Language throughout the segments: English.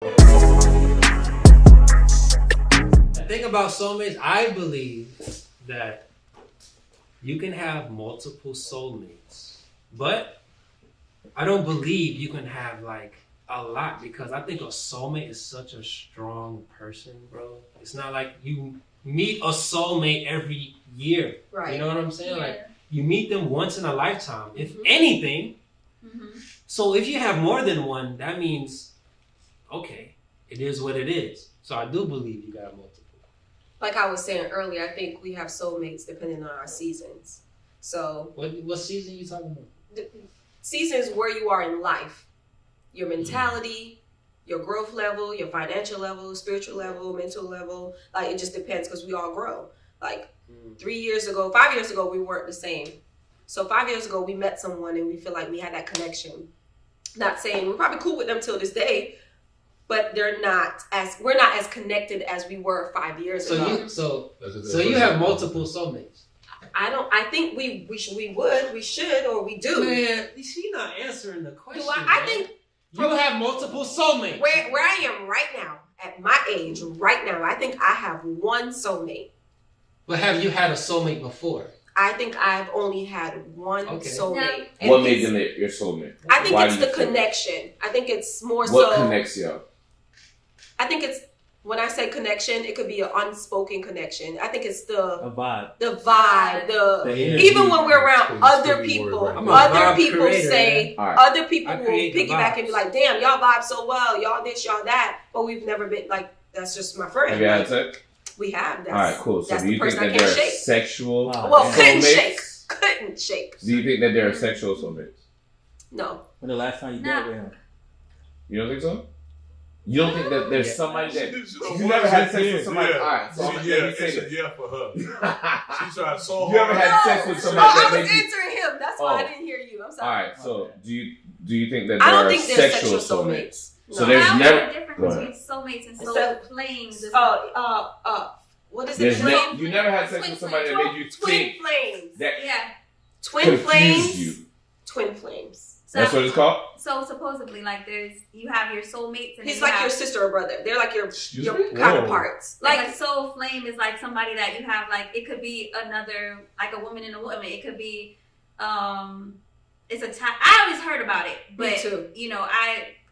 The thing about soulmates, I believe that you can have multiple soulmates, but I don't believe you can have like a lot, because I think a soulmate is such a strong person, bro. It's not like you meet a soulmate every year. Right. You know what I'm saying? Yeah. Like you meet them once in a lifetime, if anything. Mm-hmm. So if you have more than one, that means, okay, it is what it is. So I do believe you got multiple. Like I was saying earlier, I think we have soulmates depending on our seasons. So what season are you talking about? Seasons where you are in life. Your mentality, your growth level, your financial level, spiritual level, mental level. Like it just depends because we all grow. Like 5 years ago, we weren't the same. So 5 years ago, we met someone and we feel like we had that connection. Not saying we're probably cool with them till this day, but we're not as connected as we were 5 years ago. So you have multiple soulmates. I think we should, or we do. Man, she's not answering the question. I think you have multiple soulmates. Where I am right now, at my age, right now, I think I have one soulmate. But have you had a soulmate before? I think I've only had one soulmate. Yeah. What made them your soulmate? I think it's the connection. I think it's more so. What connects you? I think it's, when I say connection, it could be an unspoken connection. I think it's the vibe. Even when we're around other people, other people say, other people will piggyback and be like, damn, y'all vibe so well, y'all this, y'all that. But we've never been like, that's just my friend. Have you had sex? We have. All right, cool. So do you think that they're sexual soulmates? Couldn't shake. Do you think that they're sexual soulmates? No. When the last time you dealt with him? You don't think so? You don't think that there's somebody that you never had sex with somebody? Yeah. All right, so let me say this. Yeah for her. She's trying so hard. You ever had sex with somebody that I was answering him. That's why I didn't hear you. I'm sorry. All right, so do you think that I don't there think are they're sexual soulmates? So there's never a difference between soulmates and soul flames. What is it? You never had sex with somebody that made you think flames. That twin flames. You. Twin flames. So, that's what it's called? So supposedly, like, you have your soulmates, and he's like your sister or brother. They're like your counterparts. Like a soul flame is like somebody that you have, like, it could be another, like a woman and a woman. It could be, it's a time. I always heard about it, but me too. You know,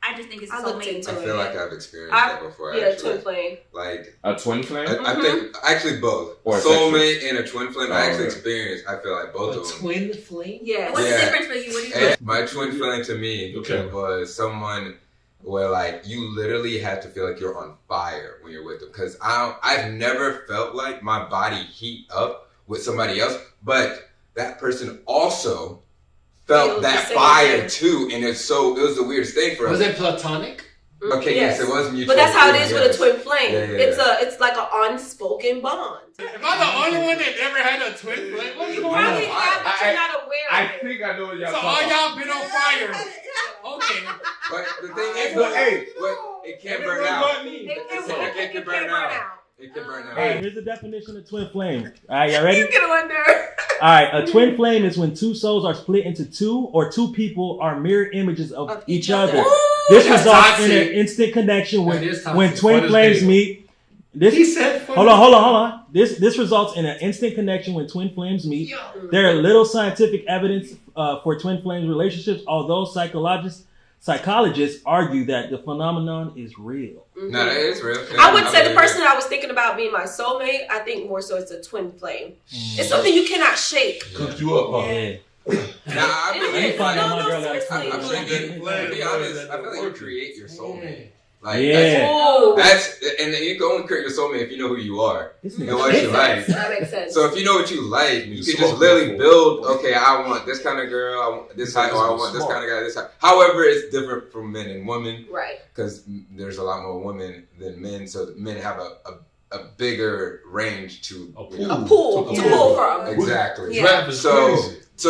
I just think it's a soulmate. I feel like I've experienced that before. Yeah, twin flame. Like a twin flame. I think actually both. Or soulmate and a twin flame. I actually experienced. I feel like both of them. Twin flame. Yeah. What's the difference for you? What do you think? My twin flame to me was someone where like you literally had to feel like you're on fire when you're with them. Because I've never felt like my body heat up with somebody else, but that person also felt that fire too, and it was the weirdest thing for us. Was it platonic? Okay, yes, it was mutual. But that's how it is with a twin flame. Yeah. It's like an unspoken bond. Am I the only one that ever had a twin flame? What's going on? Probably have, but you're not aware of it. I think I know what y'all talking about. So all y'all been on fire. Okay. But the thing is, it can't burn out. It can burn out. It can burn out. Hey, here's the definition of twin flame. All right, y'all ready? You get on there. All right, a twin flame is when two souls are split into two, or two people are mirror images of each other. Ooh, this results in an instant connection when twin flames meet. Hold on. This results in an instant connection when twin flames meet. There are little scientific evidence for twin flames relationships, although psychologists argue that the phenomenon is real. Mm-hmm. No, it is real. I would say the person I was thinking about being my soulmate, I think more so it's a twin flame. It's something you cannot shake. Cook you up, huh? Yeah. Nah, seriously. to be honest, I feel like you create your soulmate. Like that's and you can only create your soulmate if you know who you are and what you like. That makes sense. So if you know what you like, you can just literally build. Okay, I want this kind of girl. I want this height, or I want this kind of guy. This height. However, it's different from men and women, right? Because there's a lot more women than men, so men have a bigger range to pull from. Exactly. Yeah. So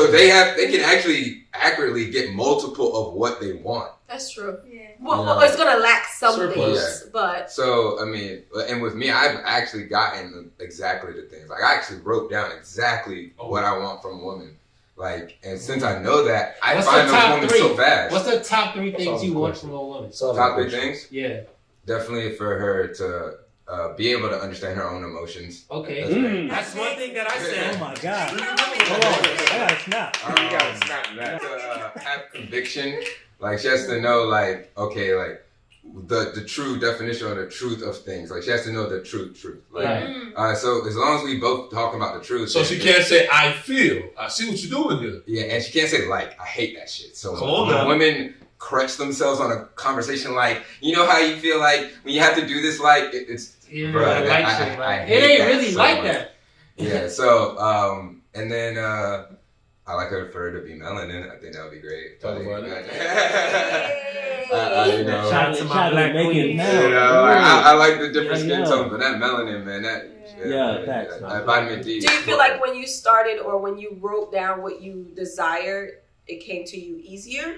they can actually accurately get multiple of what they want. That's true. Yeah. Well, it's gonna lack some things, but so I mean, and with me, I've actually gotten exactly the things. Like I actually wrote down exactly what I want from a woman. Like, and since I know that, I find those women so fast. What's the top 3 things you want from a woman? Top 3 things? Yeah. definitely for her to be able to understand her own emotions. Okay, that's one thing that I said. Oh my God! Hold on, I gotta snap. You gotta snap that. To have conviction, like she has to know, like okay, like the true definition or the truth of things. Like she has to know the truth. Like, so as long as we both talking about the truth, so she can't say I feel. I see what you're doing here. Yeah, and she can't say like I hate that shit. So come on now. Women correct themselves on a conversation like, you know how you feel like when you have to do this, like it's. Yeah, bro, I it ain't really so like much. That. Yeah. So and then I like her for her to be melanin. I think that would be great. Talk about it. You know, shout out to my black queen. You know, I like the different skin tone, but that melanin, man, that vitamin D. Do you feel like when you started or when you wrote down what you desired, it came to you easier?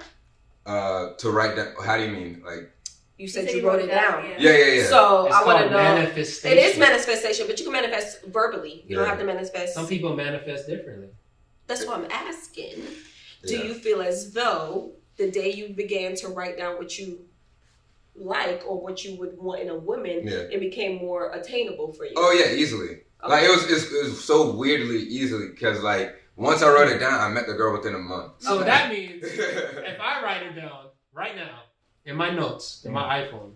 To write down. How do you mean? Like you said you wrote it down. Yeah. So it's I want to know. Manifestation. It is manifestation, but you can manifest verbally. You don't have to manifest. Some people manifest differently. That's what I'm asking. Do you feel as though the day you began to write down what you like or what you would want in a woman, it became more attainable for you? Oh yeah, easily. Okay. Like it was so weirdly easily because like once I wrote it down, I met the girl within a month. So that means if I write it down right now in my notes in my iPhone,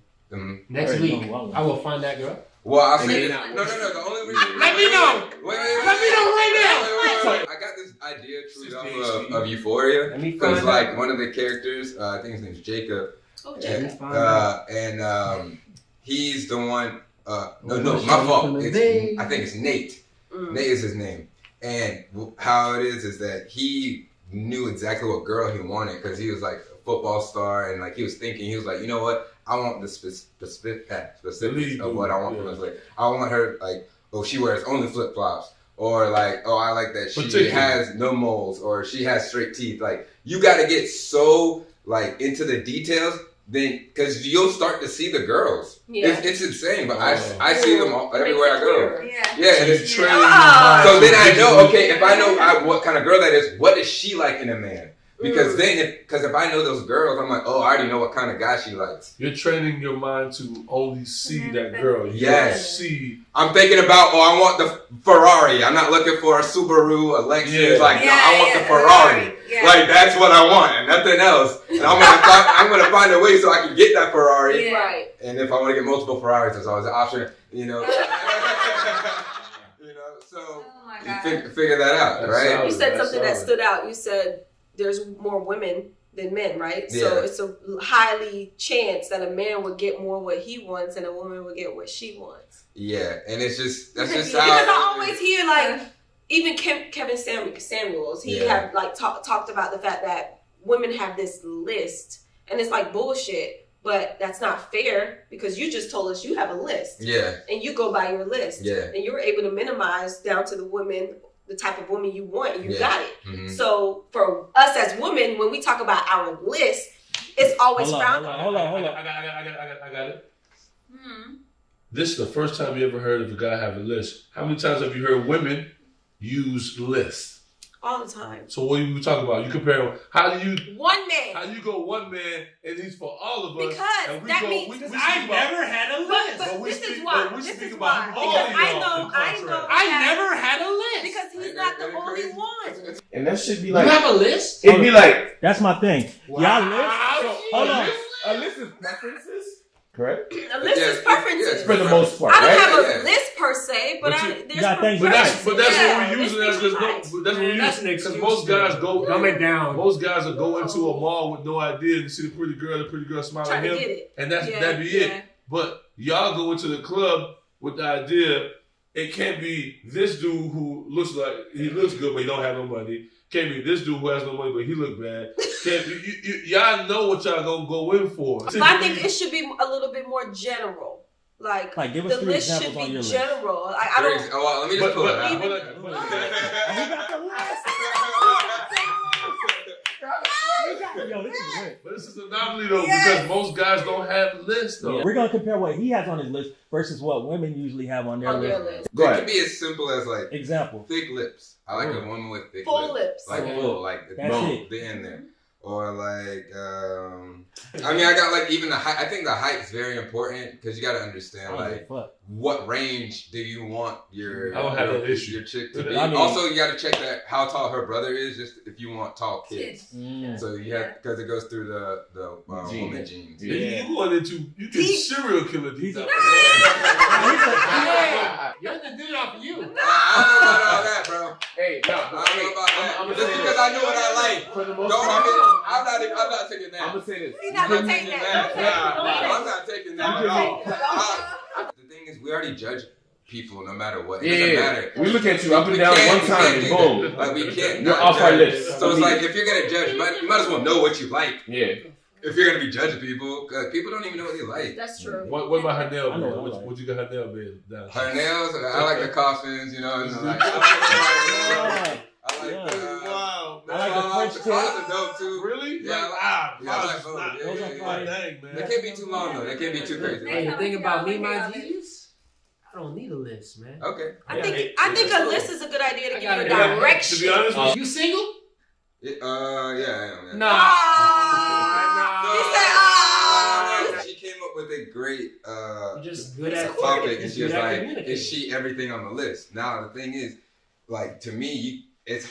next week I will find that girl. Well, I'll say no. The only reason. Let me know. Wait. Let me know right now. I got this idea trued off of Euphoria because like one of the characters, I think his name's Jacob. Oh, Jacob. And he's the one. No, my fault. I think it's Nate. Nate is his name. And how it is that he knew exactly what girl he wanted because he was like a football star and like he was thinking, he was like, you know what? I want the specifics of what I want from this. Like, I want her like, oh, she wears only flip flops, or like, oh, I like that she has no moles, or she has straight teeth. Like, you got to get so like into the details, then because you'll start to see the girls. Yeah. It's insane, but I see them all, everywhere I go. Yeah, and it's training. So then I know, okay, if I know what kind of girl that is, what is she like in a man? Because then, if I know those girls, I'm like, oh, I already know what kind of guy she likes. You're training your mind to only see that girl. Yes. See. I'm thinking about, I want the Ferrari. I'm not looking for a Subaru, a Lexus. Yeah. Like, no, I want the Ferrari. Yeah. Like, that's what I want, and nothing else. And I'm gonna find a way so I can get that Ferrari. Yeah. Right. And if I want to get multiple Ferraris, there's always an option. You know. So figure that out, that's right? You said something that stood out. You said there's more women than men, right? Yeah. So it's a highly chance that a man would get more what he wants and a woman would get what she wants. Yeah, and that's just how. Because I always hear like even Kevin Samuels, he have like talked about the fact that women have this list, and it's like bullshit. But that's not fair because you just told us you have a list. Yeah. And you go by your list. Yeah. And you were able to minimize down to the women, the type of woman you want, and you got it. Mm-hmm. So for us as women, when we talk about our list, it's always frowned on. Hold on. I got it. This is the first time you ever heard of a guy have a list. How many times have you heard women use lists? All the time. So what are you talking about? You compare how do you one man? How do you go one man and he's for all of us? Because and we that go, means I never had a list. But this is why. Because I never had a list. Because he's not the only one. And that should be like you have a list. It'd be like that's my thing. Wow. Y'all list. Hold on. A list is preferences. Correct? A list is preferences. For the most part, I don't have a list per se, but there's preferences. But that's what we're using as because most guys go dumb it down. Most guys will go into a mall with no idea and see the pretty girl smiling at him, and that'd be it. But y'all go into the club with the idea it can't be this dude who looks like he looks good but he don't have no money. Can't be this dude who has no money but he look bad. Y'all know what y'all gonna go in for. But I think it should be a little bit more general. Like give us the list should be general. I don't. Well, let me just pull it out. We got the list. Yo, this is weird. But this is an anomaly though because most guys don't have lists though. Yeah. We're gonna compare what he has on his list versus what women usually have on their list. It can be as simple as like example, thick lips. I like a woman with thick full lips. Like full, like the end there. Or like, I mean, I got like even the height. I think the height is very important because you got to understand like what range do you want your chick to be. I mean, also, you got to check that how tall her brother is, just if you want tall kids. So you have because it goes through the woman genes. Yeah. You going into serial killer deep. You're the dude off of you. I don't know about all that, bro. Hey, no, I don't know about that. Just because I know what I like. For the most part, I'm not taking that. I'm gonna say this. He's not gonna take that. I'm not taking that at all. The thing is, we already judge people no matter what. It doesn't matter. We look at you up and down one time and boom. Like we can't. You're off our list. So it's like if you're gonna judge, you might as well know what you like. Yeah. If you're gonna be judging people, because people don't even know what they like. That's true. What about her nails? What you got her nails being? Her nails, I like the coffins, you know. Like, I like the French tip. The claws are dope too. Really? Yeah, I like both. Dang, man. They can't be too long though. They can't be too crazy. Hey, the thing about me, my G's, I don't need a list, man. Okay. I think a list is a good idea to give you a direction. To be honest, you single? Yeah, I am. Nah. He said, She came up with a great just good at topic, and she was like, "Is she everything on the list?" Now the thing is, like to me, it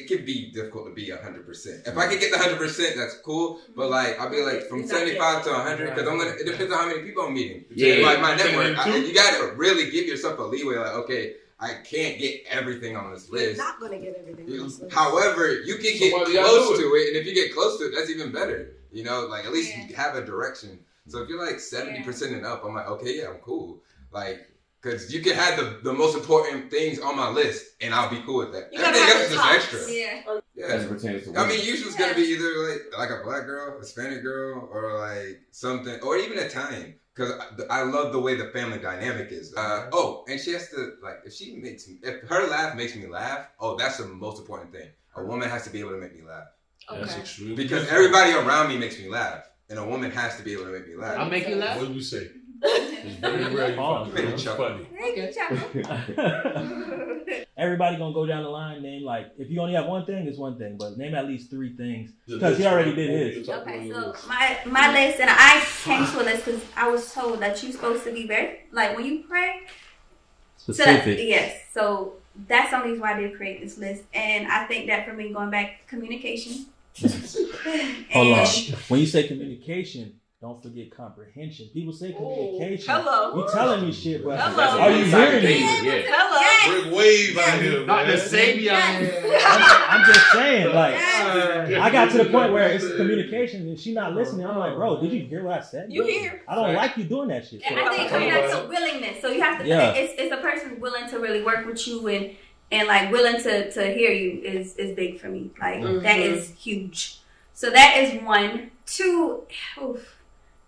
can be difficult to be 100%. If I can get the 100%, that's cool. But like, I'll be like from 75 to 100 because it depends on how many people I'm meeting. Yeah, like my network, you gotta really give yourself a leeway. Like, okay, I can't get everything on this list. You're not gonna get everything on this list. However, you can get close to it, and if you get close to it, that's even better. You know, like at least you have a direction. So if you're like 70% and up, I'm like, okay, yeah, I'm cool. Like, because you can have the most important things on my list, and I'll be cool with that. Everything else is just extra. Yeah. I mean, usually it's gonna be either like a black girl, Hispanic girl, or like something, or even Italian. Because I love the way the family dynamic is. And she has to if her laugh makes me laugh. Oh, that's the most important thing. A woman has to be able to make me laugh. Okay. That's extreme. Because everybody around me makes me laugh, and a woman has to be able to make me laugh. I'll make you laugh. What did we say? It's very rare. It's funny. Everybody gonna go down the line. Name like if you only have one thing, it's one thing, but name at least 3 things because he already did his. Okay, so my list, and I came to a list because I was told that you're supposed to be very like when you pray. Specific. Yes, so that's the reason why I did create this list, and I think that for me going back communication. Hold on. When you say communication, don't forget comprehension. People say communication. Hello. You telling me shit, but hello. Are you hearing me? Hello. Big wave out here, man. Not the savior. I'm just saying, like, I got to the point where it's communication and she not listening. I'm like, bro, did you hear what I said? You hear? I don't like you doing that shit. And I think coming back to willingness. So you have to. It's a person willing to really work with you and like willing to hear you is big for me. Like that is huge. So that is 1. 2.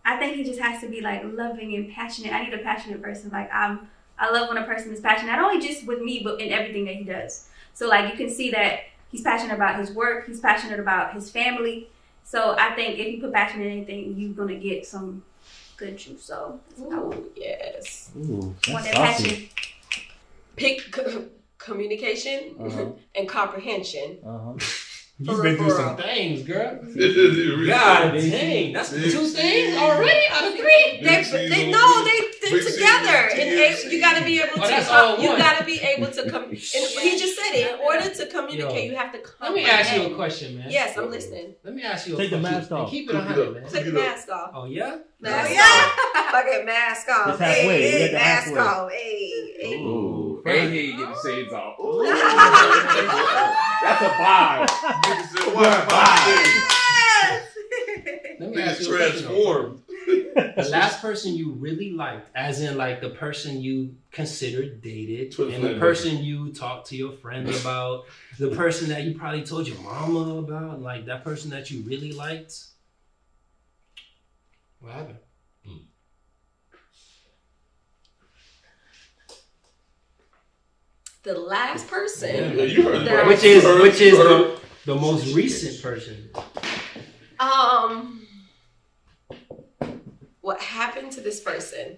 I think he just has to be like loving and passionate. I need a passionate person. Like I love when a person is passionate, not only just with me, but in everything that he does. So like you can see that he's passionate about his work. He's passionate about his family. So I think if you put passion in anything, you're gonna get some good juice. So yes. Ooh, want that passion. Pick communication and comprehension. You've been through some things, girl. God dang, that's 2 things already out of 3. They're together. You got to be able to. You got to be able to. He just said it. In order to communicate, you have to. Let me ask you a question, man. Yes, I'm listening. Let me ask you a question. Take the mask off. Keep it 100, man. Take the mask off. Oh yeah. Mask off. Fucking mask off. It's halfway. Hey, mask off. Hey. Ooh. Hey, get the shades off. Ooh. That's a vibe. Let me ask you a question. The last person you really liked, as in like the person you considered dated, and the person you talked to your friends about, the person that you probably told your mama about, like that person that you really liked. What happened? The last person, which is the most recent person. What happened to this person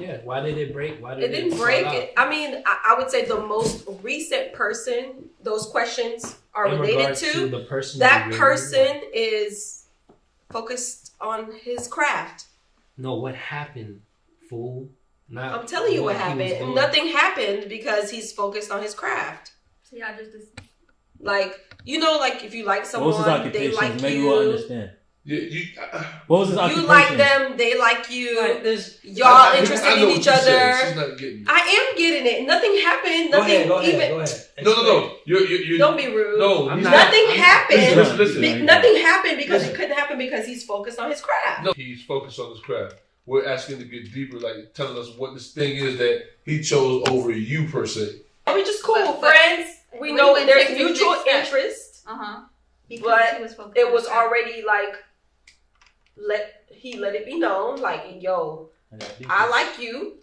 Yeah. Why did it break? Why did it didn't break? I mean, I would say the most recent person those questions are related to the person that person is focused on his craft. No, what happened, fool? Not I'm telling you what happened. Nothing happened because he's focused on his craft. So y'all just like, you know, like if you like someone, they like Maybe you. we'll understand. What was his occupation? You like them, they like you. Like y'all interested in each other. She's not getting it. I am getting it. Nothing happened. Go ahead. No. You don't be rude. No, nothing happened. Listen. Nothing happened because it couldn't happen because he's focused on his craft. No, he's focused on his craft. We're asking to get deeper, like telling us what this thing is that he chose over you per se. We just cool friends. We know there's mutual interest. But it was already like let it be known, like, yo, I like you,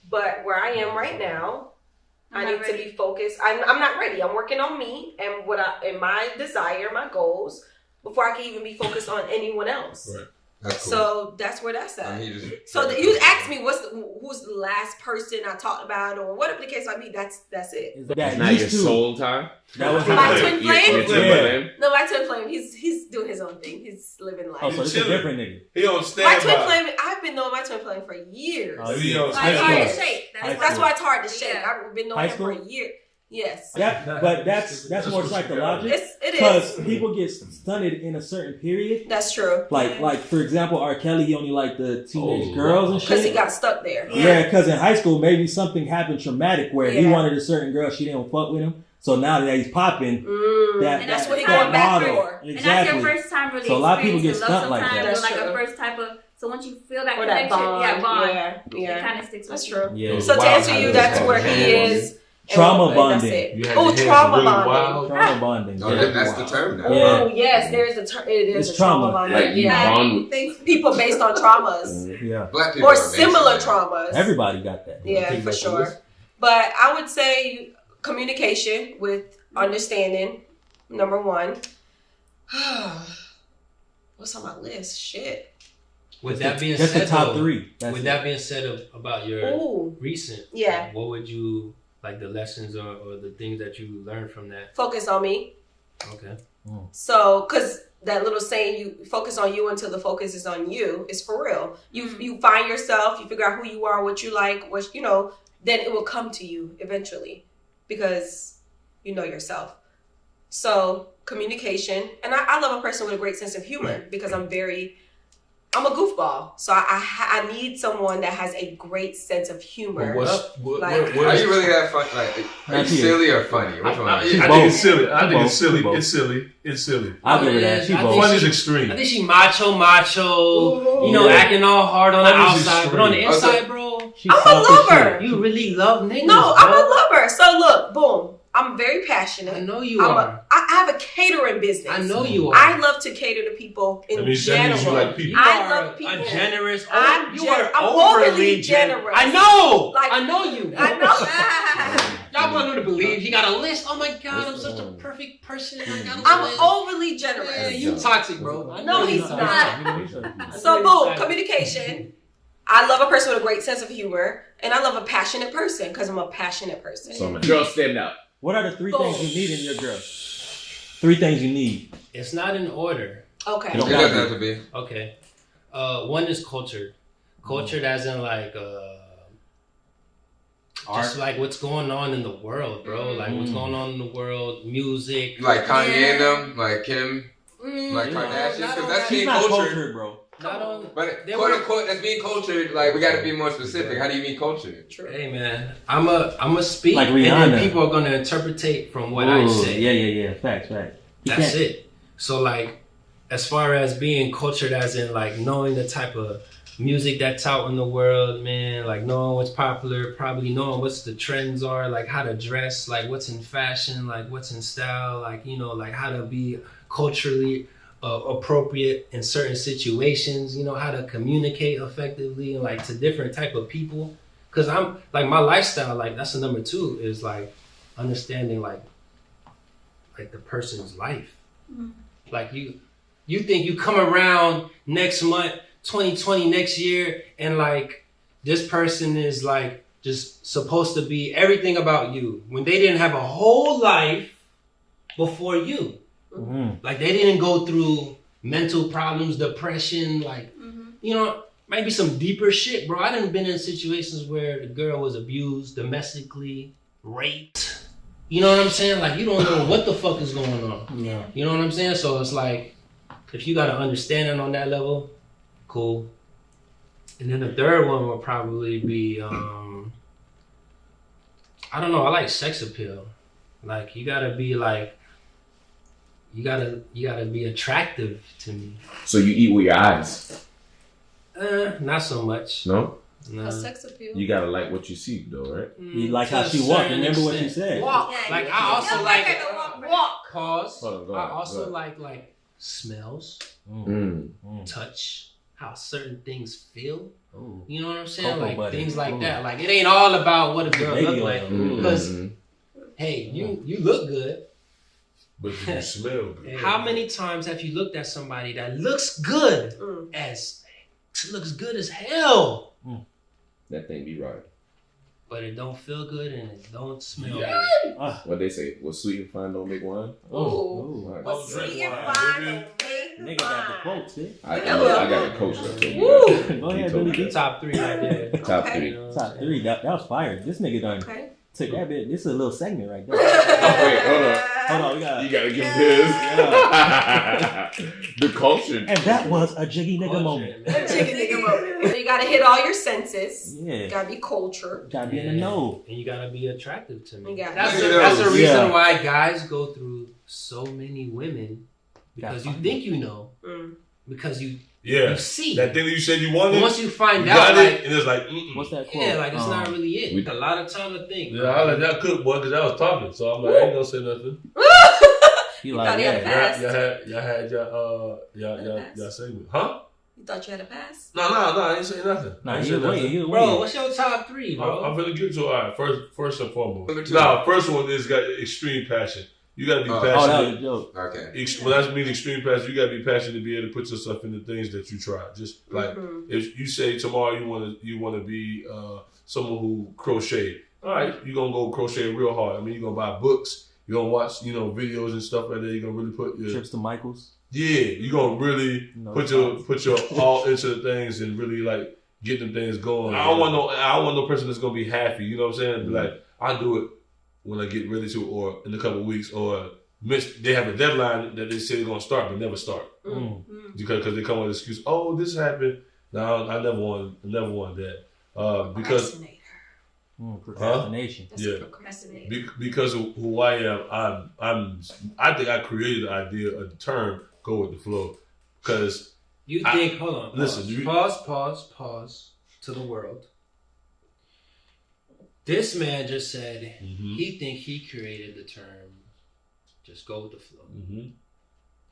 but where I am right now, I need to be focused. I'm not ready. I'm working on me and my desire, my goals, before I can even be focused on anyone else. Right. That's cool. So that's where that's at. So you asked me who's the last person I talked about or whatever the case might be. That's it. Is that not your soul time? That was my twin flame. Your flame? No, my twin flame. He's doing his own thing. He's living life. Oh, so it's a different nigga. He on standby. My twin flame. I've been knowing my twin flame for years. Oh, he on it's hard to shake. That's why it's hard to shake. I've been knowing him for a year. Yes. But that's more psychological. It is. Because people get stunted in a certain period. That's true. Like for example, R. Kelly, he only liked the teenage girls and shit. Because he got stuck there. Yeah, because in high school, maybe something happened traumatic where he wanted a certain girl, she didn't fuck with him. So now that he's popping, that's what he going back for. Exactly. And that's your first time really. So a lot of people get stuck like that. That's like a first type of. So once you feel that or connection, that bond. It kind of sticks. That's true. Yeah. So to answer you, that's where he is. Trauma bonding. Trauma bonding. Trauma bonding. Oh, that's the term now. Oh, yes, there's a term. There's a trauma bonding. Like you bond with people based on traumas. Yeah. Black people or similar traumas. Everybody got that. Yeah, for sure. But I would say communication with understanding, number one. What's on my list? Shit. With that being said, that's the top three. With that being said about your recent, yeah, what would you like the lessons or the things that you learned from that? Focus on me. Okay. So, because that little saying, you focus on you until the focus is on you, is for real. You find yourself, you figure out who you are, what you like, then it will come to you eventually because you know yourself. So, communication. And I love a person with a great sense of humor because I'm a goofball, so I need someone that has a great sense of humor. Are you really that funny? Like, are you silly or funny? Which one? I think it's silly. I think it's silly. It's silly. I'll give it that. She both. Funny is extreme. I think she macho, acting all hard on the outside, but on the inside, bro, I'm a lover. You really love niggas. No, I'm a lover. So look, boom. I'm very passionate. I know you are. I have a catering business. I know you are. I love to cater to people in general. That means you like people. I love people. A generous. I'm overly generous. I know. Like, I know you. I know. Y'all want me to believe he got a list? Oh my God, I'm such a perfect person. I'm overly generous. Yeah, you toxic, bro. No, he's not. So boom, communication. I love a person with a great sense of humor, and I love a passionate person because I'm a passionate person. So girls stand up. What are the three things you need in your girl? 3 things you need. It's not in order. Okay. It doesn't have to be. Okay. One is cultured. Cultured as in like just like what's going on in the world, bro. Like what's going on in the world, music. Like Kanye and them, like Kim, like Kardashian, because that's being cultured, bro. But quote unquote, that's being cultured. Like we got to be more specific. How do you mean cultured? True. Hey man, I'm a speak, like and then people are gonna interpretate from what I say. Yeah. Facts. That's it. So like, as far as being cultured, as in like knowing the type of music that's out in the world, man. Like knowing what's popular, probably knowing what's the trends are, like how to dress, like what's in fashion, like what's in style, like like how to be culturally appropriate in certain situations, how to communicate effectively and like to different type of people. Cause I'm like my lifestyle, like that's the number 2 is like understanding like the person's life. Like you think you come around next month, 2020 next year, and like this person is like just supposed to be everything about you when they didn't have a whole life before you. Mm-hmm. Like they didn't go through mental problems, depression, like, you know, maybe some deeper shit, bro. I done been in situations where the girl was abused domestically, raped. You know what I'm saying? Like, you don't know what the fuck is going on. Yeah. You know what I'm saying? So it's like, if you got an understanding on that level, cool. And then the third one would probably be, I don't know, I like sex appeal. Like, you gotta be like, you gotta be attractive to me. So you eat with your eyes? Not so much. No? A sex appeal. You gotta like what you see, though, right? You like how she walked. Remember what you said. Walk. Yeah, like I also like walk. Pause. On, I also like smells, touch, how certain things feel. Ooh. You know what I'm saying? Cocoa like butter. Things like that. Like it ain't all about what a girl look like. Because hey, you look good. But you smell good. How many times have you looked at somebody that looks good looks good as hell? That thing be right. But it don't feel good and it don't smell good. What they say? What's sweet and fine don't make wine? What's sweet and fine don't Nigga make got the quotes, eh? I got a coach that told me. Go ahead, Billy. Top 3 right there. Top 3. Top 3. That was fire. This nigga done took that bit. This is a little segment right there. Wait, hold on. Hold on, you gotta give his. Yeah. The culture. And that was a jiggy nigga moment. A jiggy nigga moment. So you gotta hit all your senses. Yeah. You gotta be cultured. Gotta be in the know. And you gotta be attractive to me. That's the reason why guys go through so many women. Because you think you know. Because you see. That thing that you said you wanted. Once you find out, like, and it's like, what's that quote? Yeah, like it's not really it. A lot of time to think. Yeah, I like that cook, boy, because I was talking. So I'm like, I ain't gonna say nothing. You like, y'all had y'all segment. Huh? You thought you had a pass? No, I ain't saying nothing. Bro, what's your top 3, bro? I'm gonna get to all right. First and foremost. First one is got extreme passion. You gotta be passionate. Oh, that was a joke. Okay. When I mean extreme passion, you gotta be passionate to be able to put yourself into things that you try. Just like if you say tomorrow you wanna be someone who crochet. All right, you're gonna go crochet real hard. I mean, you're gonna buy books. You're gonna watch, videos and stuff like that. You're gonna really put your trips to Michael's. Yeah, you're gonna really put your all into the things and really like get them things going. I don't want no person that's gonna be happy. You know what I'm saying? Be like, I'll do it when I get ready to, or in a couple of weeks, or they have a deadline that they say they're gonna start but never start because they come with an excuse. Oh, this happened. No, I never wanted that because. Procrastination. Because of who I am, I think I created the idea of the term "go with the flow." Because hold on, listen, pause to the world. This man just said he think he created the term "just go with the flow."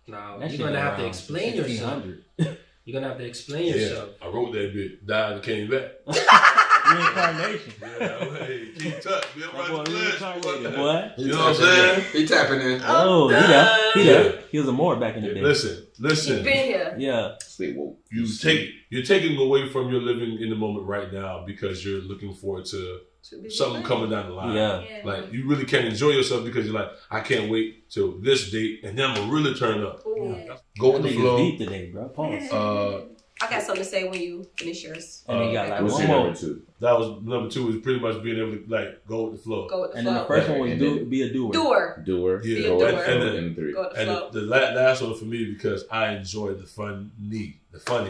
Now you're gonna have to explain yourself. You're gonna have to explain yourself. I wrote that bit, died and came back. Reincarnation. Hey, keep touch. Be around the flesh, boy. You know what I'm saying? He tapping in. Oh, he there. He was a Moor back in the day. Listen. You've been here. Yeah. Stay woke. You're taking away from your living in the moment right now because you're looking forward to something coming down the line. Yeah. Like you really can't enjoy yourself because you're like, I can't wait till this date and then I'm gonna really turn up. Yeah. Go with the flow. Deep today, bro. Pause. I got something to say when you finish yours. And you got like what's one your more. number 2? That was number 2 is pretty much being able to like go with the flow. And then the first one was be a doer. Doer. Yeah. Go with the and flow in 3. Go with the flow. And the last one for me because I enjoy the funny,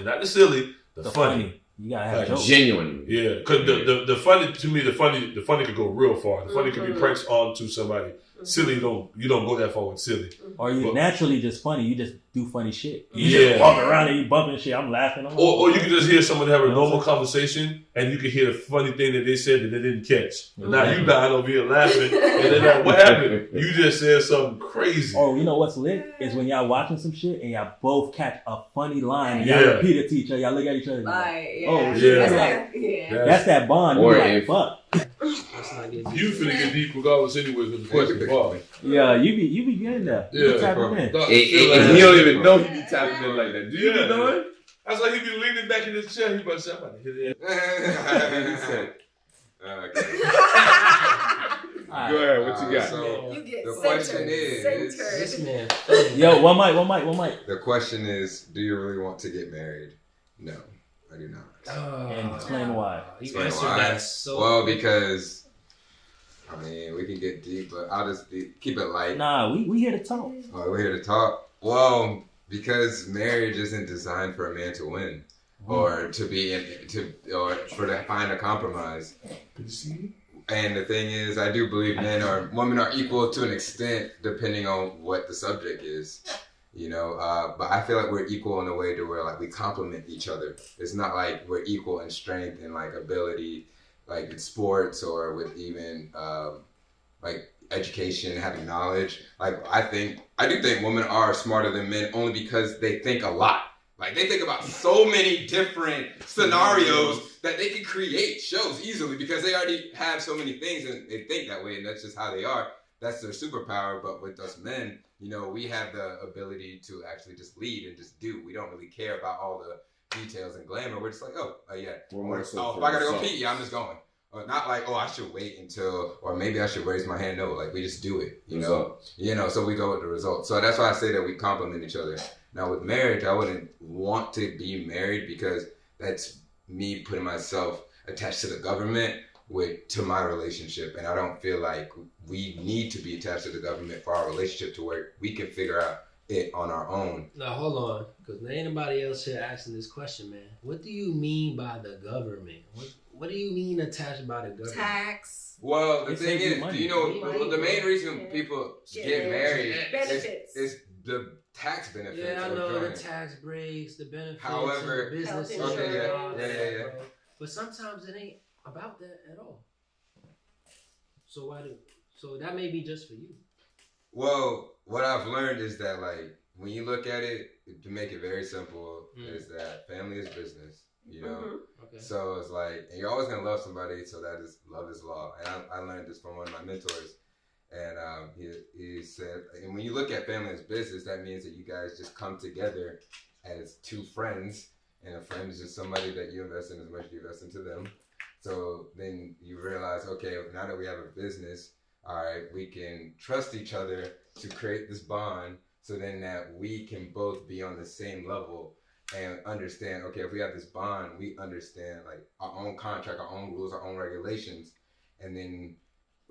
not the silly, the funny. You gotta have jokes. Genuine. Yeah, because the funny to me, the funny could go real far. The funny could be pranks onto somebody. Silly, you don't go that far with silly. Or you naturally just funny. You just do funny shit. You Yeah. just walk around and you bumping shit. I'm laughing. Or you can just hear someone have a normal conversation and you can hear the funny thing that they said that they didn't catch. Now you dying over here laughing and they're like, what happened? You just said something crazy. Or you know what's lit is when y'all watching some shit and y'all both catch a funny line and y'all repeat it to each other. Y'all look at each other. Oh shit. That's that bond. Or you like, fuck. You finna get deep regardless anyway because the question ball. Yeah, you be getting there. Yeah, tapping in. And he don't even know he be tapping in like that. Do you be knowing? I was like, he be leaning back in his chair. He about to say, I'm about to hit it. He said, go ahead, what you got? So you get the question is, this man. Yo, one mic. The question is, do you really want to get married? No, I do not. And explain why. You answered that so well, because I mean, we can get deep, but I'll just keep it light. Nah, we here to talk. Oh, we're here to talk. Well, because marriage isn't designed for a man to win, or to be or to find a compromise. And the thing is, I do believe women are equal to an extent, depending on what the subject is. You know, but I feel like we're equal in a way to where like we complement each other. It's not like we're equal in strength and like ability, like in sports or with even like education, having knowledge. Like I do think women are smarter than men only because they think a lot. Like they think about so many different scenarios that they can create shows easily because they already have so many things and they think that way, and that's just how they are. That's their superpower. But with us men, you know, we have the ability to actually just lead and just do. We don't really care about all the details and glamour. We're just like, yeah. If I gotta go pee, yeah, I'm just going. Not like, I should wait until, or maybe I should raise my hand. No, like we just do it, you know. So we go with the result. So that's why I say that we complement each other. Now with marriage, I wouldn't want to be married because that's me putting myself attached to the government to my relationship, and I don't feel like we need to be attached to the government for our relationship to where we can figure out it on our own. Now hold on, because there ain't nobody else here asking this question, man. What do you mean by the government? What do you mean attached by the government? Tax. Well, the thing is, do you know the main reason people get married is the tax benefits. Yeah, I know the tax breaks, the benefits, however, the business insurance. Yeah. But sometimes it ain't about that at all. So so that may be just for you. Well, what I've learned is that like when you look at it, to make it very simple, is that family is business. You know, Okay. So it's like, and you're always gonna love somebody, so that is love is law. And I learned this from one of my mentors, and he said, and when you look at family as business, that means that you guys just come together as two friends, and a friend is just somebody that you invest in as much as you invest into them. So then you realize, okay, now that we have a business, all right, we can trust each other to create this bond, so then that we can both be on the same level. And understand, okay, if we have this bond, we understand like our own contract, our own rules, our own regulations. And then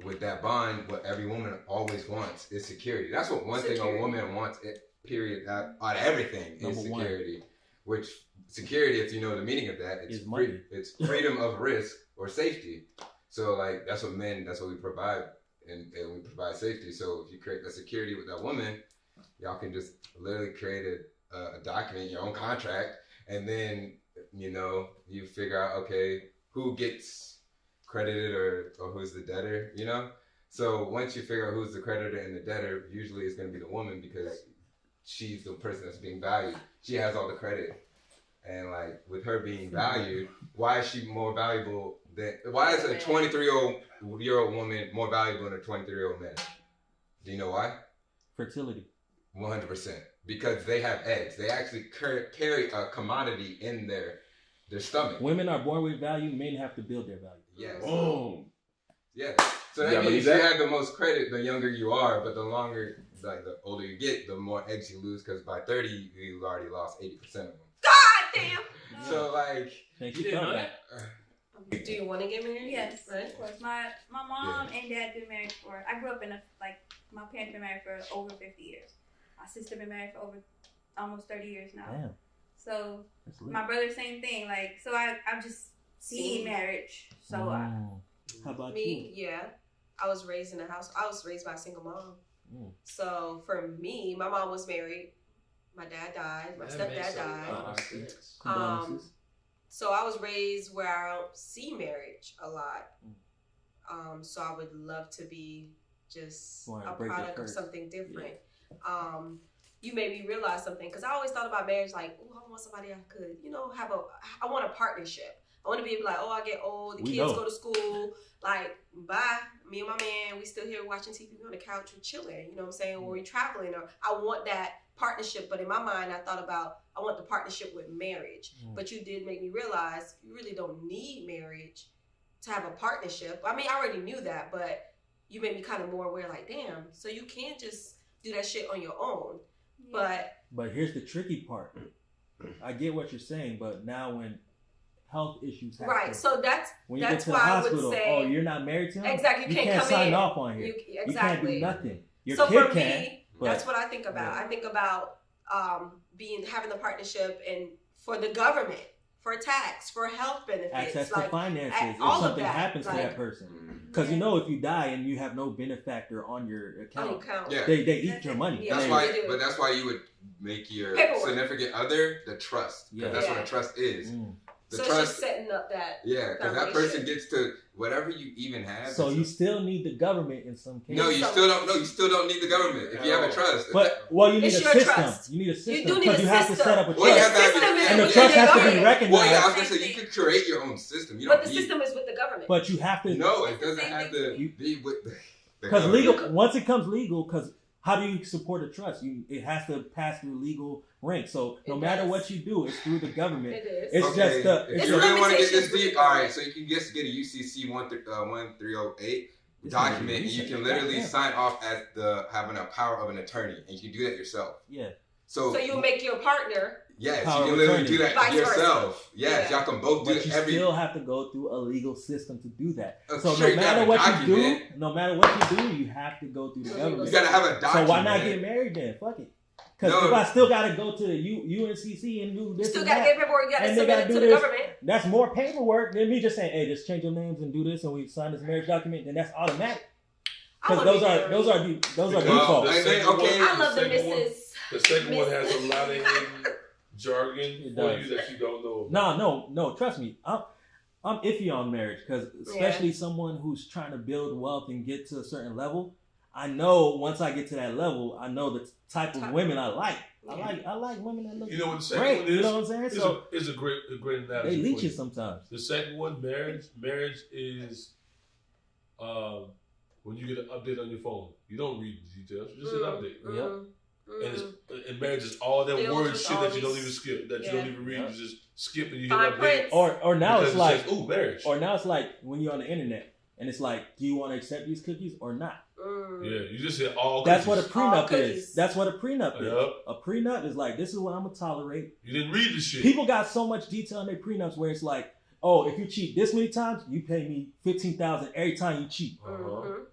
with that bond, what every woman always wants is security. That's what one thing a woman wants, period, out of everything is security. Which security, if you know the meaning of that, it's freedom of risk or safety. So like that's what we provide, and we provide safety. So if you create that security with that woman, y'all can just literally create a document, your own contract, and then you figure out, okay, who gets credited or who's the debtor, So once you figure out who's the creditor and the debtor, usually it's going to be the woman because she's the person that's being valued. She has all the credit, and like with her being valued, why is she more valuable why is a 23-year-old woman more valuable than a 23-year-old man? Do you know why? Fertility. 100%. Because they have eggs. They actually carry a commodity in their stomach. Women are born with value. Men have to build their value. Yes. Boom. Yeah. So that means you have the most credit the younger you are, but the older you get, the more eggs you lose. Because by 30, you already lost 80% of them. God damn. So like, thank you for that. Do you want to get married? Yes, right? Of course. My mom and dad been married I grew up in my parents been married for over 50 years. My sister been married for over almost 30 years now. Damn. So my brother, same thing. So I've just seen marriage. So how about me? you? Yeah, I was raised in a house. I was raised by a single mom. So for me, my mom was married. My dad died. My stepdad died. So I was raised where I don't see marriage a lot. So I would love to be just a product of something different. Yeah. You made me realize something, because I always thought about marriage like, I want somebody I could, I want a partnership. I want to be able to I get old, the kids go to school, bye, me and my man, we still here watching TV on the couch, we're chilling, you know what I'm saying, or we're traveling, or I want that partnership, but in my mind, I thought about I want the partnership with marriage. But you did make me realize you really don't need marriage to have a partnership. I mean, I already knew that, but you made me kind of more aware. Like, damn, so you can't just do that shit on your own. Yeah. But here's the tricky part. I get what you're saying, but now when health issues happen, right? So that's when you that's get to the why hospital, I would say, oh, you're not married to him. Exactly, you can't come sign in. off on here. Exactly. You can't do nothing. Your so kid for can. Me, that's what I think about. I think about having the partnership and for the government, for tax, for health benefits, access to finances. If all something of that, happens to that person, because you know if you die and you have no benefactor on your account, they eat your money. That's why, but that's why you would make your significant other the trust. Yeah, that's what a trust is. The so trust, it's just setting up that. Yeah, because that person gets to whatever you even have. So you still need the government in some cases. No, you still don't. No, you still don't need the government if you have a trust. But you need a system. Trust. You need a system. You do need a system. You have to set up a trust. Well, and the trust has to be recognized. Well, yeah, I was gonna say you could create your own system. You don't but the system is with the government. But you have to. No, it doesn't have to be with the because legal. Once it comes legal, because how do you support a trust? It has to pass through legal ranks. So no matter what you do, it's through the government. It is. It's just the. If you really want to get this deep, all right. So you can just get a UCC 1308 document, and you can literally sign off as having a power of an attorney, and you can do that yourself. Yeah. So you make your partner. Yes, you can literally do that yourself. Yes, y'all can both do it. But you still have to go through a legal system to do that. So no matter what you do, you have to go through the government. You gotta have a document. So why not get married then? Fuck it. Because if I still gotta go to UNCC and do this, you still gotta get paperwork. You gotta submit it to the government. That's more paperwork than me just saying, "Hey, just change your names and do this, and we sign this marriage document." Then that's automatic. Because those are defaults. I love the missus. The second one has a lot of hidden jargon for you that you don't know about. No. Trust me, I'm iffy on marriage because especially someone who's trying to build wealth and get to a certain level. I know once I get to that level, I know the type of women I like. I like women that look. You know what the second great, one is? You know what I'm saying? It's a great analogy. They leech it sometimes. The second one, marriage is when you get an update on your phone. You don't read the details. You just hit update. Yep. And marriage is all that word shit that you don't even skip, that you don't even read. You just skip and you hit update. Or now it's like, ooh, marriage. Or now it's like when you're on the internet and it's like, do you want to accept these cookies or not? Yeah, you just hit all cookies. That's what a prenup is. That's what a prenup is. A prenup is like, this is what I'm going to tolerate. You didn't read the shit. People got so much detail in their prenups where it's like, oh, if you cheat this many times, you pay me $15,000 every time you cheat.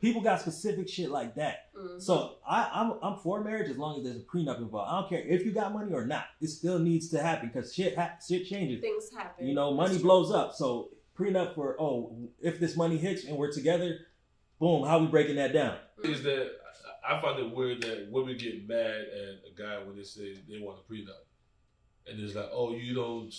People got specific shit like that. So I'm for marriage as long as there's a prenup involved. I don't care if you got money or not. It still needs to happen because shit changes. Things happen. You know, money blows up. So prenup for if this money hits and we're together, boom. How we breaking that down? Is that I find it weird that women get mad at a guy when they say they want a prenup. And it's like, oh, you don't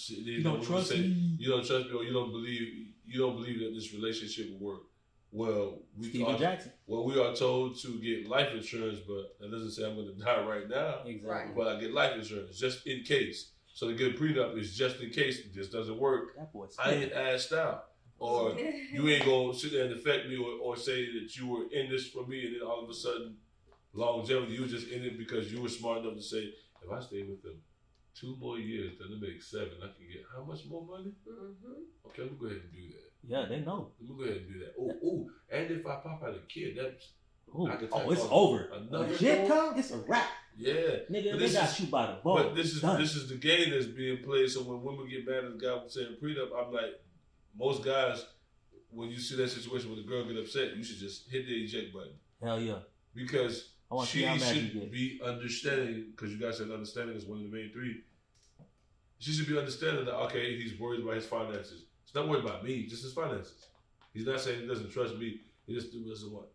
trust me. You don't trust me, or you don't believe that this relationship will work. Well, we are told to get life insurance, but that doesn't say I'm going to die right now. Exactly. But I get life insurance just in case. So to get a prenup is just in case this doesn't work. I ain't asked out, or you ain't gonna sit there and affect me, or say that you were in this for me, and then all of a sudden, longevity, you were just in it because you were smart enough to say, if I stay with them 2 more years, then it makes 7. I can get how much more money? Okay, let me go ahead and do that. Yeah, they know. Let me go ahead and do that. Oh, and if I pop out a kid, that's it's over. Shit come, it's a wrap. Yeah, nigga, they got you by the ball. But this is the game that's being played. So when women get mad at the guy saying prenup, I'm like, most guys, when you see that situation when the girl get upset, you should just hit the eject button. Hell yeah, because she should be understanding, because you guys said understanding is one of the main 3. She should be understanding that, okay, he's worried about his finances. He's not worried about me, just his finances. He's not saying he doesn't trust me. He just doesn't want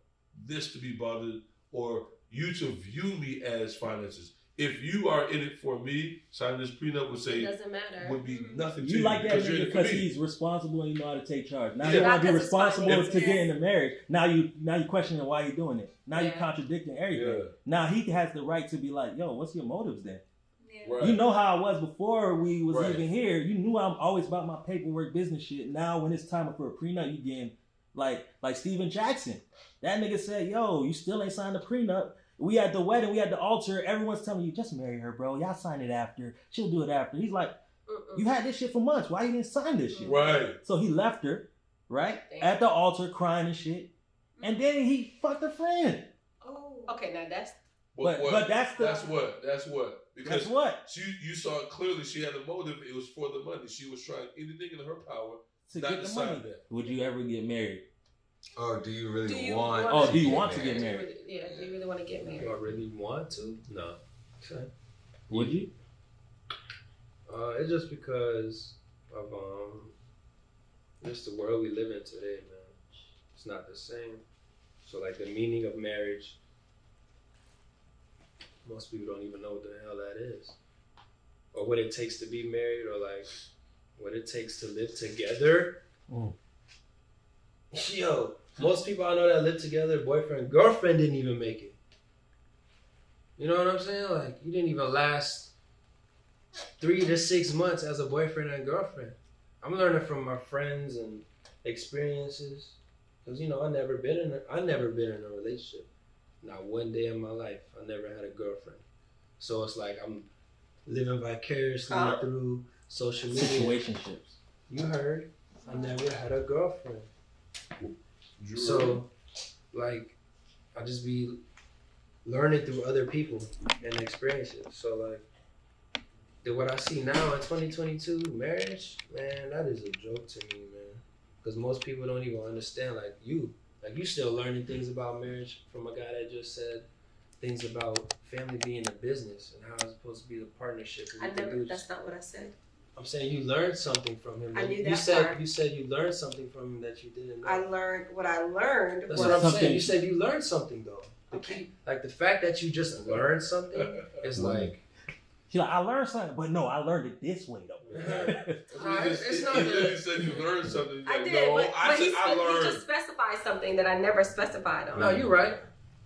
this to be bothered or you to view me as finances. If you are in it for me, signing this prenup would say, it doesn't matter. Would be nothing to you. You like that nigga because he's responsible and you know how to take charge. Now you want to be responsible to get into marriage. Now you questioning why you're doing it. Now you contradicting everything. Yeah. Now he has the right to be like, yo, what's your motives then? Yeah. Right. You know how I was before we was even here. You knew I'm always about my paperwork business shit. Now when it's time for a prenup, you getting like Steven Jackson. That nigga said, yo, you still ain't signed a prenup. We at the wedding, we at the altar. Everyone's telling you, just marry her, bro. Y'all sign it after. She'll do it after. He's like, you had this shit for months. Why you didn't sign this shit? Right. So he left her, right? At the altar crying and shit. And then he fucked her friend. Oh. Okay, now that's... But that's what? Because that's what? You saw it clearly she had a motive. It was for the money. She was trying anything in her power to get the money. That. Would you ever get married? Oh, do you really want? Oh, do you want to get married? Do you really want to get married? Do I really want to? No. Okay. Would you? It's just because of just the world we live in today, man. It's not the same. So like the meaning of marriage, most people don't even know what the hell that is, or what it takes to be married, or like what it takes to live together. Yo, most people I know that live together, boyfriend, girlfriend, didn't even make it. You know what I'm saying? Like you didn't even last 3 to 6 months as a boyfriend and girlfriend. I'm learning from my friends and experiences, because you know I never been in a relationship. Not one day in my life. I never had a girlfriend. So it's like I'm living vicariously through social media. Situationships. You heard. I never had a girlfriend. So, like, I just be learning through other people and experiences. So, like, what I see now in 2022, marriage, man, that is a joke to me, man. Because most people don't even understand, like, you still learning things about marriage from a guy that just said things about family being a business and how it's supposed to be the partnership. That's not what I said. I'm saying you learned something from him. I knew that part. You said you learned something from him that you didn't know. I learned what I learned. That's what I'm saying. You said you learned something though. Like the fact that you just learned something is like. She's like, I learned something, but no, I learned it this way though. It's not. He said you learned something. I did, no, but he learned. just specified something that I never specified on. No, you're right.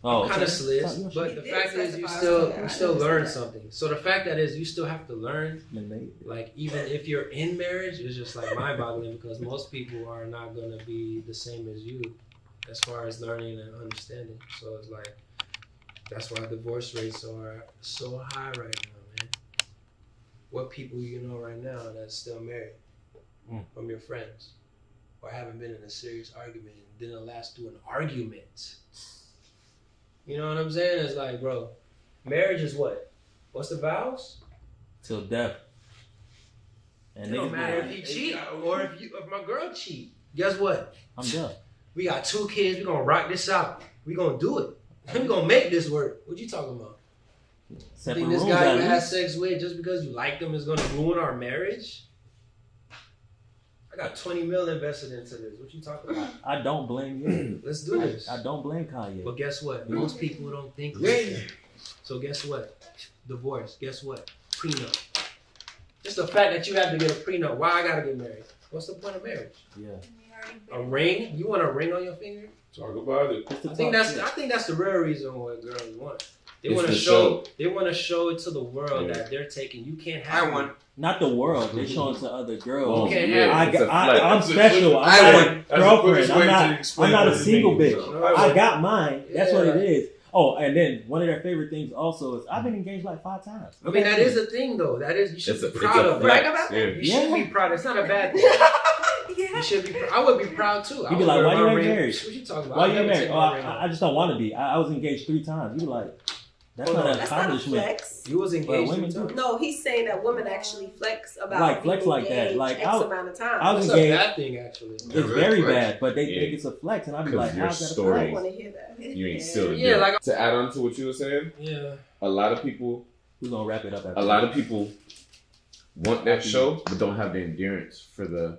Oh, kind of slid, but the fact is you still learn something. So the fact that is you still have to learn. Like even if you're in marriage, it's just like mind-boggling because most people are not gonna be the same as you, as far as learning and understanding. So it's like that's why divorce rates are so high right now, man. What people you know right now that's still married from your friends, or haven't been in a serious argument and didn't last through an argument. You know what I'm saying? It's like, bro, marriage is what? What's the vows? Till death. And it don't matter if he cheat or if my girl cheat. Guess what? I'm done. We got 2 kids. We gonna rock this out. We gonna do it. We gonna make this work. What you talking about? Separate think this guy you had sex with just because you like them is gonna ruin our marriage? I got 20 mil invested into this. What you talking about? I don't blame you. Let's do this. I don't blame Kanye. But guess what? Most people don't think like that. So guess what? Divorce. Guess what? Prenup. Just the fact that you have to get a prenup. Why I gotta get married? What's the point of marriage? Yeah. A ring? You want a ring on your finger? Talk about it. I think that's the real reason what girls want. They want to show. They want to show it to the world that they're taking. You can't have one. Not the world. They're showing it to other girls. You can't have. I'm special. I'm a girlfriend. I'm not a single bitch. I got mine. That's what it is. Oh, and then one of their favorite things also is I've been engaged like 5 times. I mean, that is a thing though. That is you should be proud of. Brag about that. You should be proud. It's not a bad thing. You should be. I would be proud too. You'd be like, why you ain't married? What you talking about? Why you ain't married? I just don't want to be. I was engaged 3 times. You be like, that's not an accomplishment. Flex. You was engaged. Women do. No, he's saying that women actually flex about like flex like that. Like X amount of time. I was That's engaged. a bad thing actually. It's very bad, but they think it's a flex, and I'd be like, how's that a flex? I want to hear that. You ain't still like to add on to what you were saying. Yeah. A lot of people. We're gonna wrap it up. A lot of people want that show, but don't have the endurance for the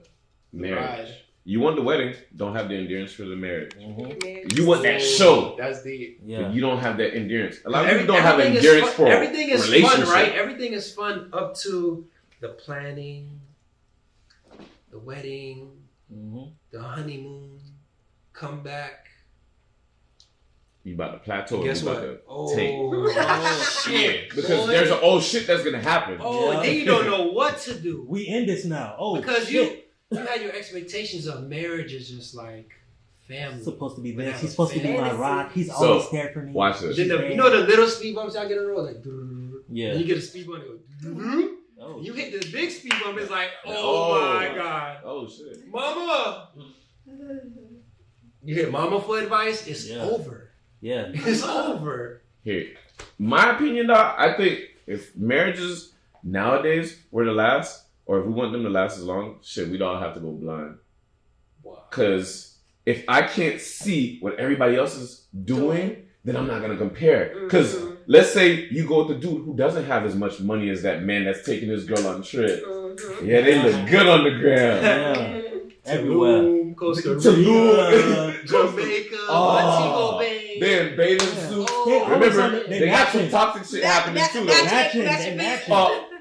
marriage. You want the wedding, don't have the endurance for the marriage. Mm-hmm. You want that show. That's deep. Yeah. But you don't have that endurance. A lot of people don't have endurance for everything is relationship. Fun, right? Everything is fun up to the planning, the wedding, the honeymoon, come back. You about to plateau. Guess what? Shit. Because there's an old shit that's gonna happen. Then you don't know what to do. We end this now. Because you had your expectations of marriage is just like family. He's supposed to be this. He's supposed to be my rock. He's always there for me. Watch this. You know the little speed bumps y'all get in a row? Like, yeah. And you get a speed bump and go, oh. You hit the big speed bump, it's like, oh my God. Oh, shit. Mama. You hit mama for advice, it's over. Yeah. It's over. Here, my opinion, dog, I think if marriages nowadays were to last, or if we want them to last as long, shit, we'd all have to go blind. Wow. Because if I can't see what everybody else is doing, then I'm not going to compare. Because let's say you go with the dude who doesn't have as much money as that man that's taking his girl on trips. Yeah, they look good on the ground. Yeah. Everywhere. Costa Rica, Jamaica, Montego Bay. They're in bathing suits. Remember, they got some toxic shit happening too. Matching.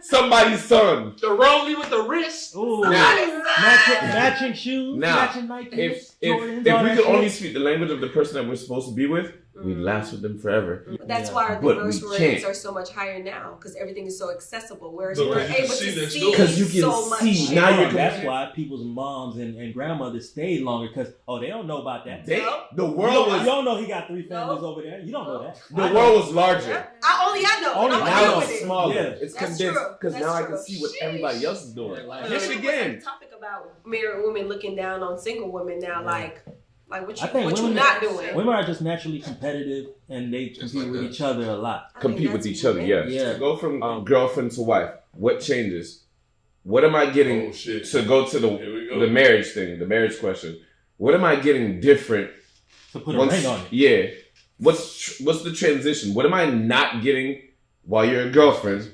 Somebody's son. The rollie with the wrist. Ooh. Matching shoes. Now, matching Nike. If we could only speak the language of the person that we're supposed to be with, we'd last with them forever. That's why our divorce rates are so much higher now, because everything is so accessible. We're able to see because you can so much. See. Now that's why people's moms and grandmothers stayed longer, because they don't know about that. The world was. You don't know he got 3 families over there. You don't know that. The world was larger. I know. Now it's smaller. Yeah. It's that's condensed because now I can see what everybody else is doing. Yes, again. Topic about married women looking down on single women now, like what women, you not doing? Women are just naturally competitive, and they compete with each other a lot. Compete with each other, yes. Yeah. To go from girlfriend to wife, what changes? What am I getting to go to the marriage thing, the marriage question? What am I getting different? To put a ring on it. Yeah. What's the transition? What am I not getting while you're a girlfriend?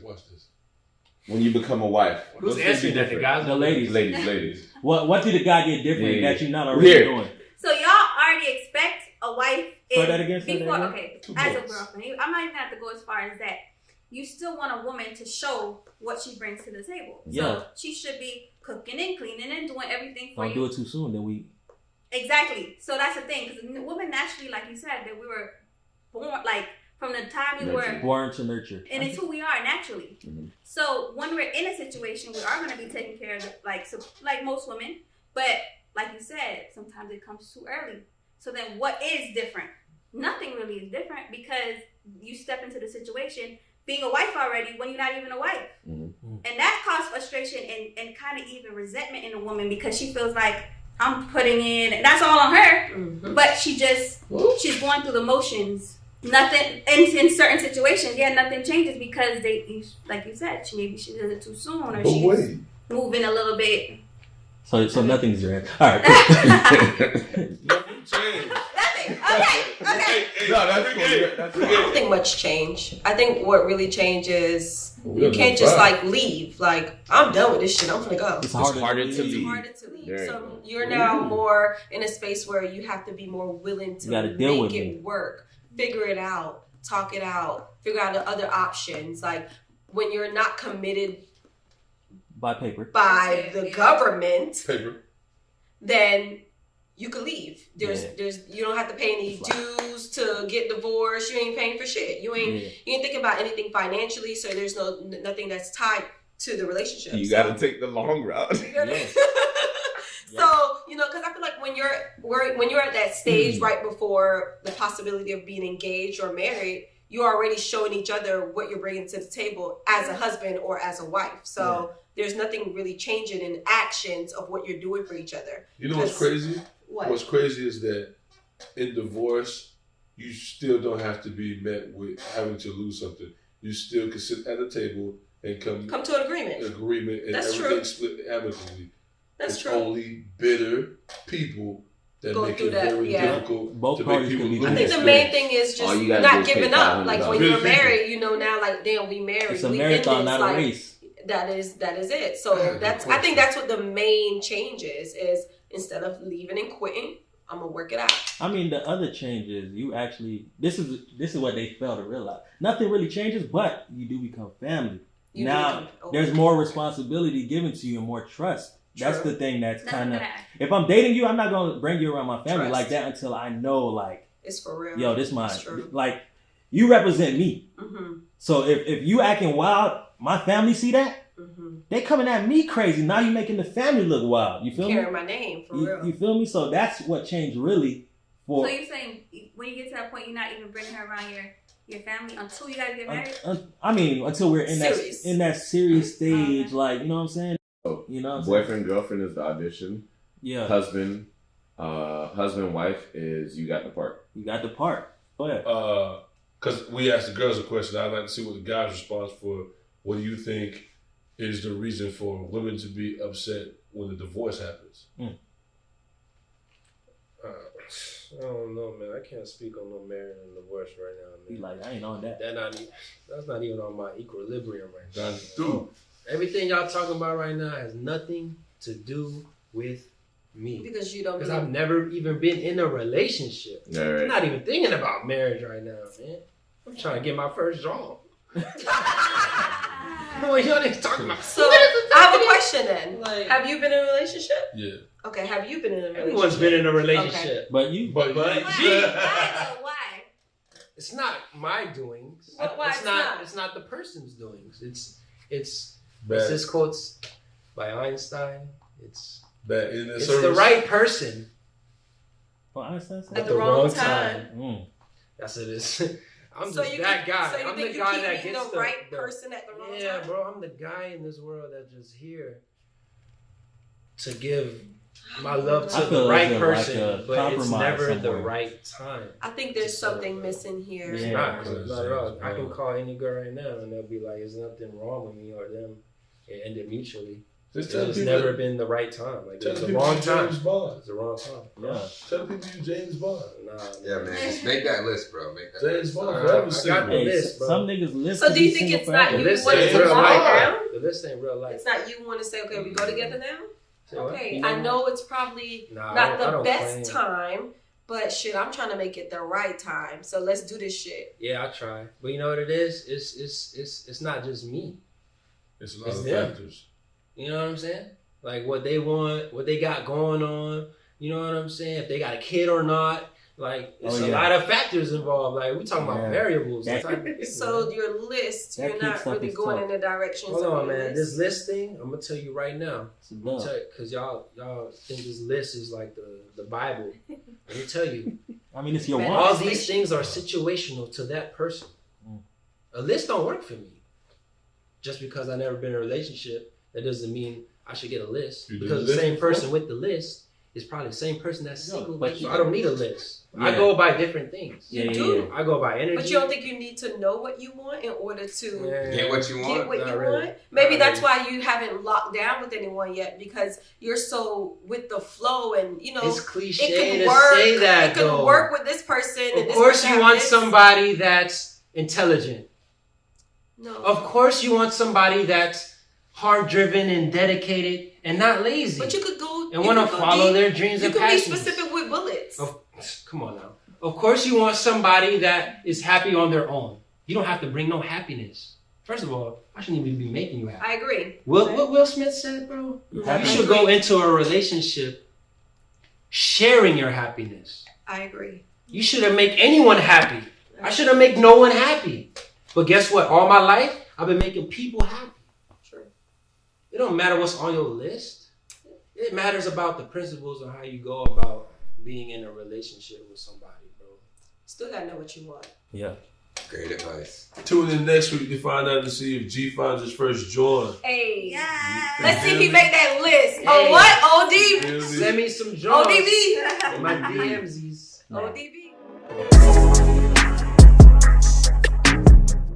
When you become a wife? Who's answering that? The guys? The ladies. Ladies. What did the guy get different that you're not already doing? So y'all already expect a wife before, okay, as a girlfriend. I'm not even have to go as far as that. You still want a woman to show what she brings to the table. Yeah. So she should be cooking and cleaning and doing everything for you. Don't do it too soon, then we... Exactly. So that's the thing, because women naturally, like you said, that we were born, like, from the time we were... Born to nurture. And it's who we are naturally. Mm-hmm. So when we're in a situation, we are going to be taking care of it, like most women. But like you said, sometimes it comes too early. So then what is different? Nothing really is different, because you step into the situation being a wife already when you're not even a wife. Mm-hmm. And that causes frustration and kind of even resentment in a woman, because she feels like I'm putting in, and that's all on her. Mm-hmm. But she's going through the motions. Nothing in certain situations, nothing changes because like you said, maybe she does it too soon, or she's moving a little bit. So nothing's your answer. All right. Nothing changed. Nothing. Okay. No, that's cool. I don't think much change. I think what really changes, you can't just leave. Like, I'm done with this shit. I'm gonna go. It's harder to leave. It's harder to leave. So you're now more in a space where you have to be more willing to make it work. Figure it out, talk it out, figure out the other options. Like, when you're not committed by the government, then you could leave. There's you don't have to pay any dues to get divorced. You ain't paying for shit. You ain't thinking about anything financially, so there's nothing that's tied to the relationship. You got to take the long route. So, because I feel like when you're at that stage right before the possibility of being engaged or married, you're already showing each other what you're bringing to the table as a husband or as a wife. So there's nothing really changing in actions of what you're doing for each other. You know what's crazy? What's crazy is that in divorce, you still don't have to be met with having to lose something. You still can sit at a table and come to an agreement. And that's everything true. Split amicably. That's it's true. Only bitter people that go make through it that, very difficult Both to parties make people lose. I think the main thing is just not giving up. Like, when you're married, now, like, damn, we married. It's a marathon, not a race. That is it. So I think that's what the main change is instead of leaving and quitting, I'm gonna work it out. I mean, the other change is you actually, this is what they fail to realize. Nothing really changes, but you do become family. There's more responsibility given to you and more trust. That's the thing that's kind of, if I'm dating you, I'm not going to bring you around my family like that until I know, like, it's for real. Yo, this mine. Like, you represent me. Mm-hmm. So if you acting wild, my family see that, They coming at me crazy. Now you making the family look wild. You feel me? Carrying my name for real. You feel me? So that's what changed really. So you're saying when you get to that point, you're not even bringing her around your family until you guys get married? I mean, until we're in that serious stage, like, you know what I'm saying? You know, boyfriend, girlfriend is the audition. Yeah. Husband, wife is you got the part. You got the part. Go ahead. Because we asked the girls a question, I'd like to see what the guys' response for. What do you think is the reason for women to be upset when a divorce happens? I don't know, man. I can't speak on no marriage and divorce right now, man. He's like, I ain't on that. That's not even on my equilibrium right now. Dude. Everything y'all talking about right now has nothing to do with me. Because you don't. Because I've never even been in a relationship. Yeah, right. I'm not even thinking about marriage right now, man. I'm trying to get my first job. What y'all niggas talking about? So I have a question then. Like, have you been in a relationship? Yeah. Okay, have you been in a relationship? Everyone's been in a relationship. Okay. But you. But Why? It's not my doings. Why it's not? It's not the person's doings. It's Bad. this quotes by Einstein. It's It's the right person Well, Einstein said at the wrong time. That's it is. I'm So just you that guy. So you I'm think the you guy keep that being gets the right person at the wrong time? Yeah, bro. I'm the guy in this world that's just here to give my love to the right person, but it's never the right time. I think there's something missing here. It's not at all. I can call any girl right now and they'll be like, "There's nothing wrong with me or them." It ended mutually. It's never been the right time. Like it's the wrong time. It's the wrong time. Yeah. Tell people you James Bond. Nah. Yeah, man. Just make that list, bro. Make that James Bond. I got the list, bro. Some niggas list. So do you think it's not you wanting to real walk life. down? The list ain't real life. It's not you want to say, okay, we go together now? Say what? Okay, I know it's probably not the best time, but shit, I'm trying to make it the right time. So let's do this shit. Yeah, I try. But you know what it is? It's not just me. It's a lot of factors. You know what I'm saying? Like what they want, what they got going on. You know what I'm saying? If they got a kid or not. Like, it's a lot of factors involved. Like, we talking about variables. So your list, you're not really going in the direction. Hold on, man. This list thing, I'm going to tell you right now. Because y'all think this list is like the Bible. Let me tell you. I mean, it's your one. All these things are situational to that person. A list don't work for me. Just because I've never been in a relationship, that doesn't mean I should get a list. Because the same person with the list is probably the same person that's single. But I don't need a list. Yeah. I go by different things. You do. I go by energy. But you don't think you need to know what you want in order to get what you want? Want? Maybe that's why you haven't locked down with anyone yet, because you're so with the flow and, you know, it's cliche it to work, say that, it can work with this person. Of course you want somebody that's intelligent. No. Of course you want somebody that's hard-driven and dedicated and not lazy. But you could go and want to follow their dreams and passions. You could be specific with bullets. Come on now. Of course you want somebody that is happy on their own. You don't have to bring no happiness. First of all, I shouldn't even be making you happy. I agree. What Will Smith said, bro? You should go into a relationship sharing your happiness. I agree. You shouldn't make anyone happy. I shouldn't make no one happy. But guess what? All my life, I've been making people happy. Sure. It don't matter what's on your list. It matters about the principles of how you go about being in a relationship with somebody, bro. Still gotta know what you want. Yeah. Great advice. Tune in next week to find out to see if G finds his first joint. Hey. Yeah. Let's see if he make that list. Hey. Oh, what? OD? Send me some joints. ODB. My DMs. ODB.